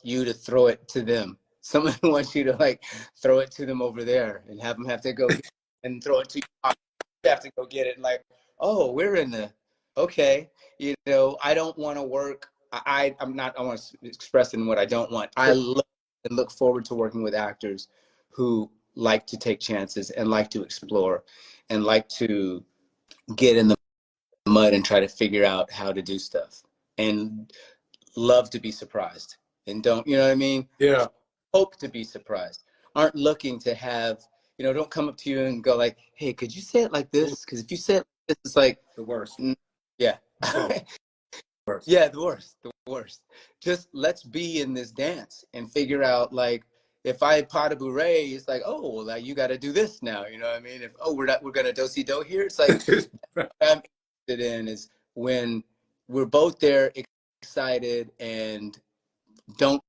you to throw it to them. Someone who wants you to like throw it to them over there and have them have to go and throw it to you. You have to go get it. And like, oh, we're in the, okay. I don't want to work. I want to express in what I don't want. I love and look forward to working with actors who like to take chances and like to explore and like to get in the mud and try to figure out how to do stuff, and love to be surprised, and don't, you know what I mean? Yeah. Hope to be surprised. Aren't looking to have, don't come up to you and go like, hey, could you say it like this? Because if you say it like this, it's like The worst. Yeah. Oh, worst. Yeah, the worst. Just let's be in this dance and figure out, like, if I pot a bouret, it's like, oh, well, like, you got to do this now. You know what I mean? If, we're going to do-si-do here. It's like, what I'm interested in is when we're both there excited and don't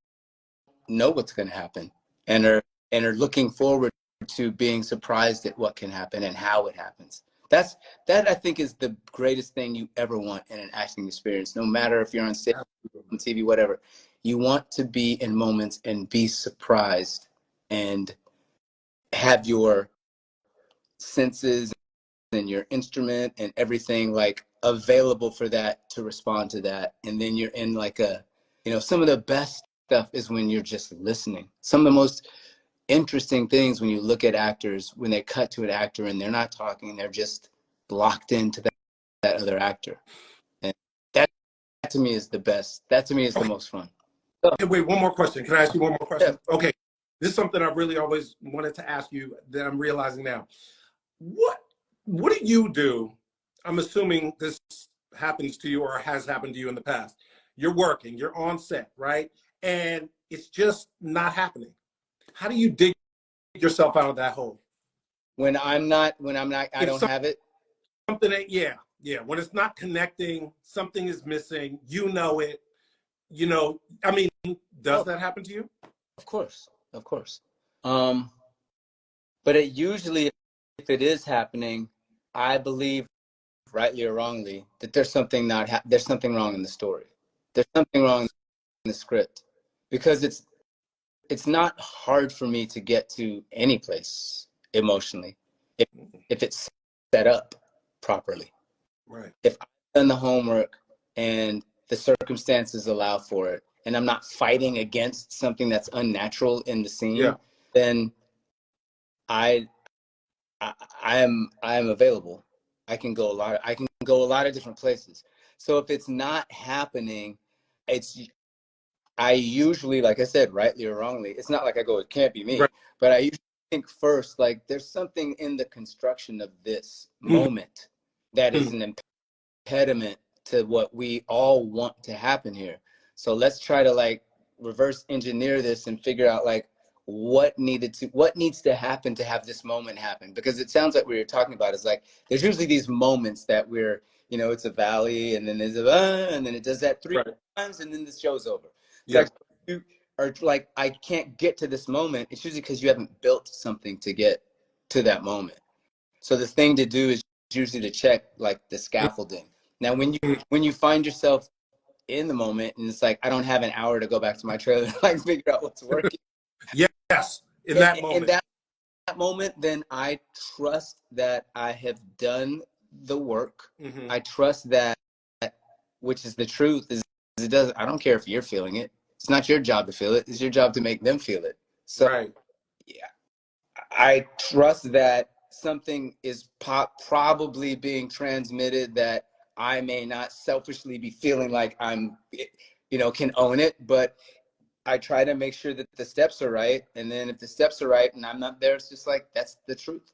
know what's going to happen, and are looking forward to being surprised at what can happen and how it happens. That I think is the greatest thing you ever want in an acting experience, no matter if you're on stage, on TV, whatever. You want to be in moments and be surprised and have your senses and your instrument and everything like available for that, to respond to that. And then you're in like some of the best stuff is when you're just listening. Some of the most interesting things when you look at actors, when they cut to an actor and they're not talking, they're just locked into that other actor. And that to me is the best. That to me is the most fun. Hey, wait, one more question. Can I ask you one more question? Yeah. Okay. This is something I really always wanted to ask you that I'm realizing now. What do you do? I'm assuming this happens to you or has happened to you in the past. You're working, you're on set, right? And it's just not happening. How do you dig yourself out of that hole? When I'm not, I don't have it. Something that, yeah. When it's not connecting, something is missing, you know it, I mean, does that happen to you? Of course. But it usually, if it is happening, I believe, rightly or wrongly, that there's something there's something wrong in the story. There's something wrong in the script, because it's not hard for me to get to any place emotionally if it's set up properly. Right. If I've done the homework and the circumstances allow for it, and I'm not fighting against something that's unnatural in the scene, then I am available. I can go a lot of different places. So if it's not happening, I usually, like I said, rightly or wrongly, it's not like I go, it can't be me, but I usually think first, like, there's something in the construction of this moment that is an impediment to what we all want to happen here. So let's try to like reverse engineer this and figure out like, what needs to happen to have this moment happen. Because it sounds like what you're talking about is like, there's usually these moments that we're, you know, it's a valley, and then there's a, and then it does that three times, and then the show's over. It's like, you are like, I can't get to this moment. It's usually because you haven't built something to get to that moment. So the thing to do is usually to check like the scaffolding. Now, when you find yourself in the moment and it's like, I don't have an hour to go back to my trailer, like figure out what's working. Yes, in that moment. In that moment, then I trust that I have done the work. I trust that, which is the truth, is it doesn't, I don't care if you're feeling it. It's not your job to feel it. It's your job to make them feel it. So yeah, I trust that something is probably being transmitted that I may not selfishly be feeling like I'm, you know, can own it, but I try to make sure that the steps are right. And then if the steps are right and I'm not there, it's just like, that's the truth.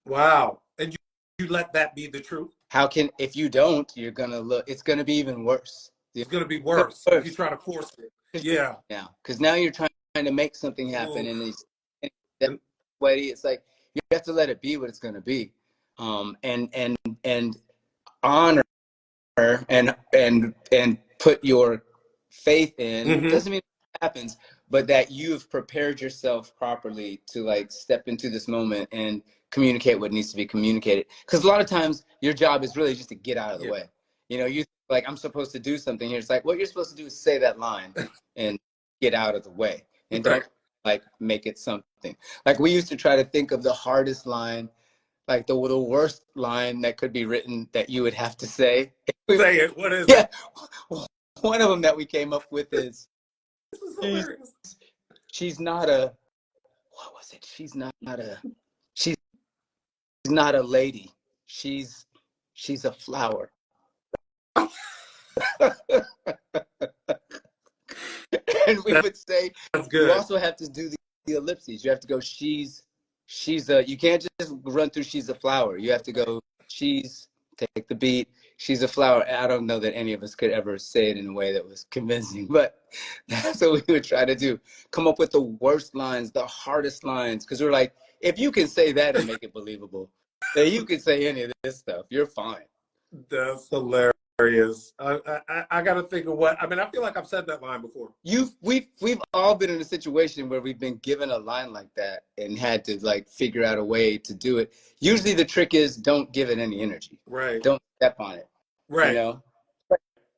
Wow. And you let that be the truth? If you don't, you're going to look, it's going to be even worse. It's going to be worse if you try to force it. Yeah. Now, because now you're trying to make something happen. Oof. And that way, it's like, you have to let it be what it's going to be. And honor and put your faith in, doesn't mean it happens, but that you've prepared yourself properly to like step into this moment and communicate what needs to be communicated. Because a lot of times your job is really just to get out of the way. You know, you like, I'm supposed to do something here. It's like, what you're supposed to do is say that line and get out of the way, and don't like make it something. Like we used to try to think of the hardest line, like the worst line that could be written that you would have to say. Say it. What is it? One of them that we came up with is, this is hilarious. She's not a, what was it? She's not a lady. She's a flower. And we would say, you also have to do the ellipses. You have to go, she's a, you can't just run through she's a flower. You have to go, take the beat, she's a flower. I don't know that any of us could ever say it in a way that was convincing, but that's what we would try to do. Come up with the worst lines, the hardest lines, because we're like, if you can say that and make it believable, then you can say any of this stuff. You're fine. That's hilarious. I got to think of what, I mean, I feel like I've said that line before. We've all been in a situation where we've been given a line like that and had to like figure out a way to do it. Usually the trick is don't give it any energy. Right. Don't step on it. Right. You know,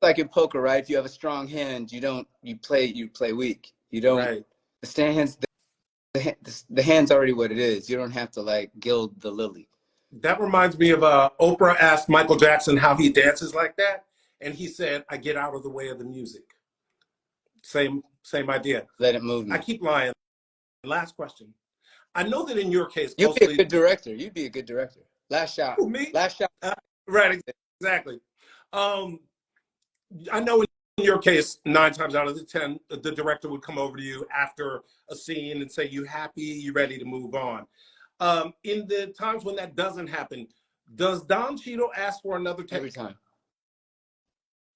like in poker, right? If you have a strong hand, you play weak. You don't, the hand's already what it is. You don't have to like gild the lily. That reminds me of Oprah asked Michael Jackson how he dances like that, and he said, "I get out of the way of the music." Same idea. Let it move me. I keep lying. Last question. I know that in your case, you'd be a good director. You'd be a good director. Last shot. Who, me? Last shot. Right. Exactly. I know in your case, 9 times out of the 10, the director would come over to you after a scene and say, "You happy? You ready to move on?" In the times when that doesn't happen, does Don Cheadle ask for another take? Every time.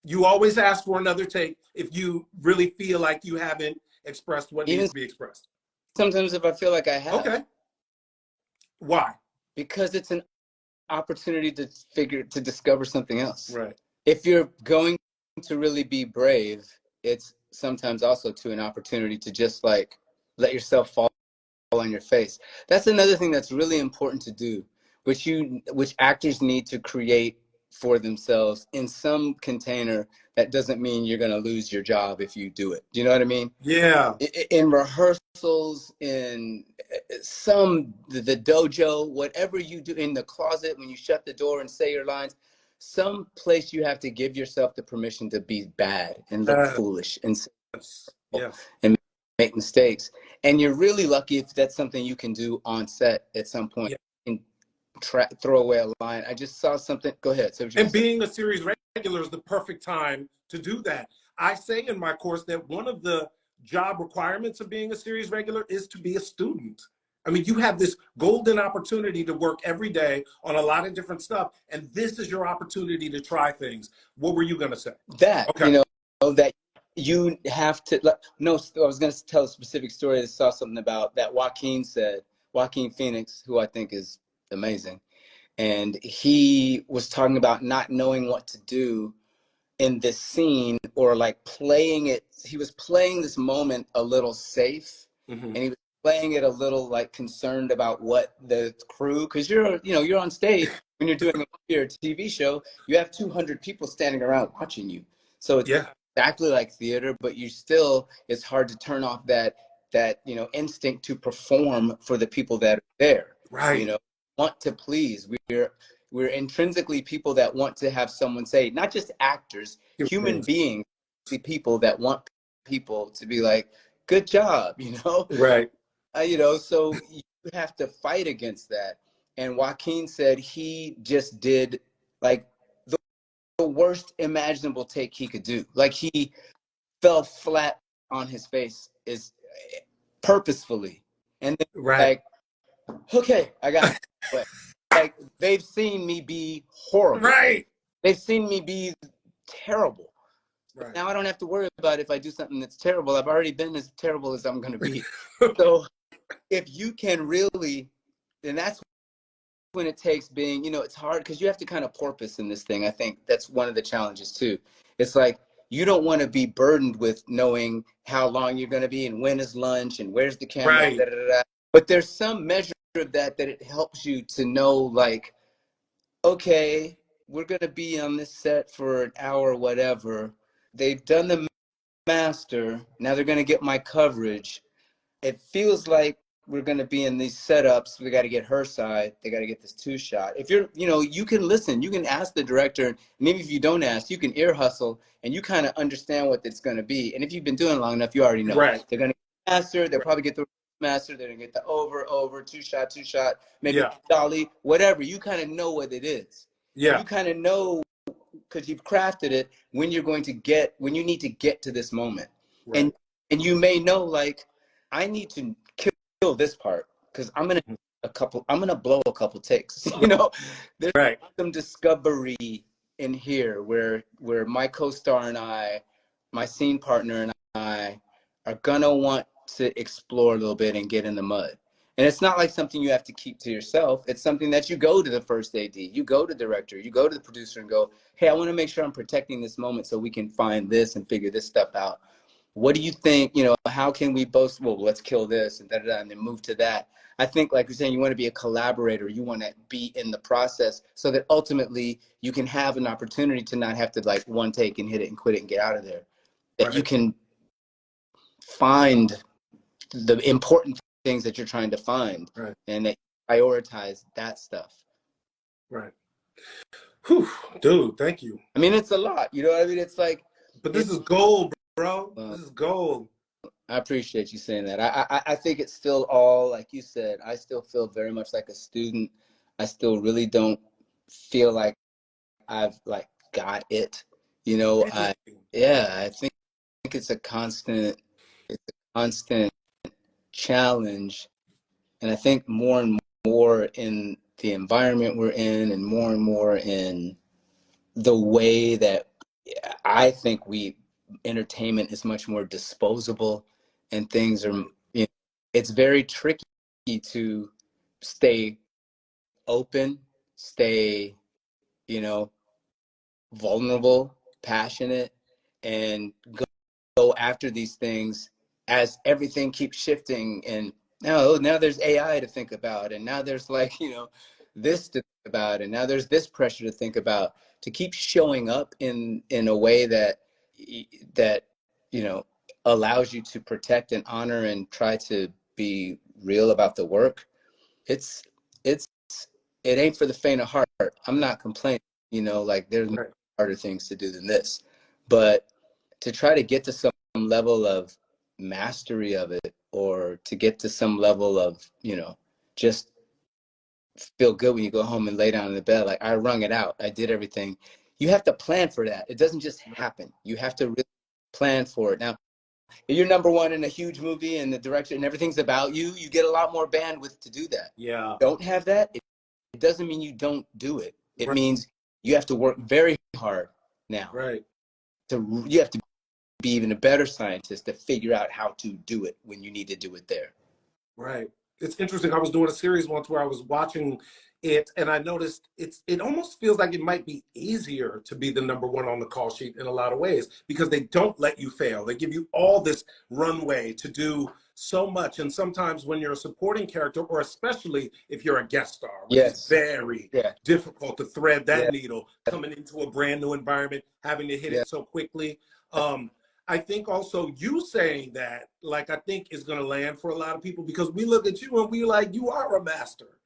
You always ask for another take if you really feel like you haven't expressed what needs to be expressed. Sometimes if I feel like I have. Okay. Why? Because it's an opportunity to discover something else. Right. If you're going to really be brave, it's sometimes also an opportunity to just like let yourself fall on your face. That's another thing that's really important to do, which actors need to create for themselves in some container. That doesn't mean you're going to lose your job if you do it. Do you know what I mean? Yeah. In rehearsals, in the dojo, whatever you do, in the closet, when you shut the door and say your lines, some place you have to give yourself the permission to be bad and look foolish and and make mistakes. And you're really lucky if that's something you can do on set at some point. Yeah. And throw away a line. I just saw something. Go ahead. And being a series regular is the perfect time to do that. I say in my course that one of the job requirements of being a series regular is to be a student. I mean, you have this golden opportunity to work every day on a lot of different stuff, and this is your opportunity to try things. What were you going to say? That, okay. You know, that you have to, no, I was going to tell a specific story. I saw something about that Joaquin said, Joaquin Phoenix, who I think is amazing. And he was talking about not knowing what to do in this scene, or like playing it. He was playing this moment a little safe, and he was playing it a little like concerned about what the crew, because you're on stage when you're doing a TV show, you have 200 people standing around watching you. So it's exactly like theater, but you still, it's hard to turn off that instinct to perform for the people that are there. Right. Want to please. We're intrinsically people that want to have someone say, not just actors, human beings, people that want people to be like, good job, Right. So you have to fight against that. And Joaquin said he just did like the worst imaginable take he could do. Like he fell flat on his face is purposefully. And then like, okay, I got it. But like, they've seen me be horrible. Right. They've seen me be terrible. Right. Now I don't have to worry about if I do something that's terrible. I've already been as terrible as I'm going to be. So if you can really, and that's when it takes being, it's hard because you have to kind of porpoise in this thing. I think that's one of the challenges too. It's like, you don't want to be burdened with knowing how long you're going to be and when is lunch and where's the camera. Right. Da, da, da, da. But there's some measure of that it helps you to know, like, okay, we're going to be on this set for an hour, whatever. They've done the master. Now they're going to get my coverage. It feels like we're going to be in these setups. We got to get her side. They got to get this 2-shot. If you're, you can listen. You can ask the director. Maybe if you don't ask, you can ear hustle and you kind of understand what it's going to be. And if you've been doing it long enough, you already know. Right. They're going to get master. They'll probably get the master. They're going to get the over, 2-shot, maybe dolly, whatever. You kind of know what it is. Yeah. You kind of know, because you've crafted it, when you need to get to this moment. Right. And you may know, like, I need to kill this part because I'm gonna blow a couple takes. There's some discovery in here where my co-star and I, my scene partner and I, are gonna want to explore a little bit and get in the mud. And it's not like something you have to keep to yourself. It's something that you go to the first AD, you go to the director, you go to the producer and go, hey, I want to make sure I'm protecting this moment so we can find this and figure this stuff out. What do you think, how can we both, well, let's kill this and and then move to that. I think, like you're saying, you want to be a collaborator. You want to be in the process so that ultimately you can have an opportunity to not have to like one take and hit it and quit it and get out of there. That you can find the important things that you're trying to find and that you prioritize that stuff. Right. Whew, dude, thank you. I mean, it's a lot, you know what I mean? It's like, but this is gold, bro. This is gold. I appreciate you saying that. I think it's still all, like you said, I still feel very much like a student. I still really don't feel like I've like got it, I think it's a constant challenge. And I think more and more in the environment we're in and more in the way that I think entertainment is much more disposable and things are, it's very tricky to stay open, stay, vulnerable, passionate, and go after these things as everything keeps shifting. And now there's AI to think about, and now there's like, this to think about, and now there's this pressure to think about, to keep showing up in a way that allows you to protect and honor and try to be real about the work. It ain't for the faint of heart. I'm not complaining, like there's harder things to do than this, but to try to get to some level of mastery of it, or to get to some level of, just feel good when you go home and lay down in the bed, like I wrung it out, I did everything. You have to plan for that. It doesn't just happen. You have to really plan for it. Now, if you're number one in a huge movie and the director and everything's about you, you get a lot more bandwidth to do that. Yeah. Don't have that, it doesn't mean you don't do it. It means you have to work very hard now. Right. You have to be even a better scientist to figure out how to do it when you need to do it there. Right. It's interesting. I was doing a series once where I was watching it, and I noticed it almost feels like it might be easier to be the number one on the call sheet in a lot of ways because they don't let you fail. They give you all this runway to do so much. And sometimes when you're a supporting character, or especially if you're a guest star, which is Yes. very Yeah. difficult to thread that Yeah. needle, coming into a brand new environment, having to hit Yeah. it so quickly. I think also you saying that, like, I think is going to land for a lot of people because we look at you and we like, you are a master.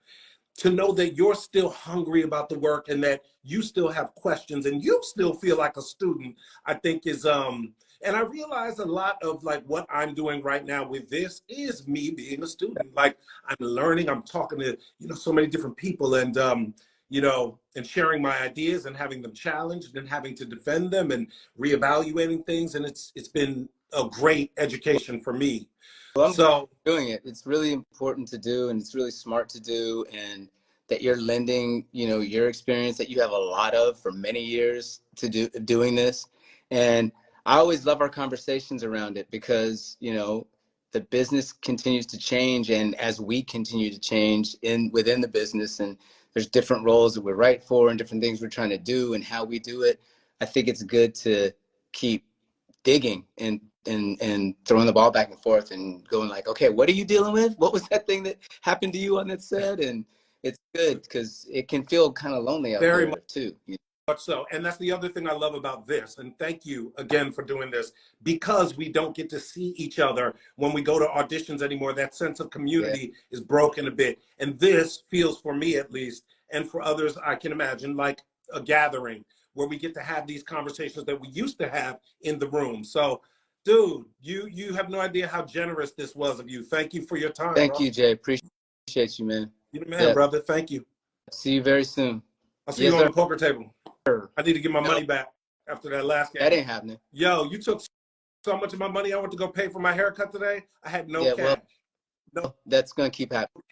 To know that you're still hungry about the work and that you still have questions and you still feel like a student, I think is, and I realize a lot of like what I'm doing right now with this is me being a student. Like I'm learning, I'm talking to, so many different people and, and sharing my ideas and having them challenged and having to defend them and reevaluating things. And it's been a great education for me. Well, I'm glad So you're doing it. It's really important to do, and it's really smart to do, and that you're lending, your experience that you have a lot of for many years to doing this. And I always love our conversations around it because, the business continues to change, and as we continue to change within the business, and there's different roles that we're right for and different things we're trying to do and how we do it, I think it's good to keep digging and throwing the ball back and forth and going like, okay, what are you dealing with? What was that thing that happened to you on that set? And it's good because it can feel kind of lonely out very there too. much so. And that's the other thing I love about this. And thank you again for doing this because we don't get to see each other when we go to auditions anymore. That sense of community is broken a bit. And this feels, for me at least, and for others, I can imagine, like a gathering where we get to have these conversations that we used to have in the room. So, dude, you have no idea how generous this was of you. Thank you for your time, Thank bro. you, Jay. Appreciate you, man. You're the man, Yeah. brother. Thank you. See you very soon. I'll see Yes, you on sir. the poker table. I need to get my No, money back after that last that game. ain't happening. Yo, you took so much of my money. I went to go pay for my haircut today. I had no Yeah, cash. well, that's going to keep happening.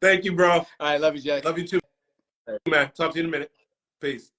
Thank you, bro. All right, love you, Jay. Love you too, man. Talk to you in a minute. Peace.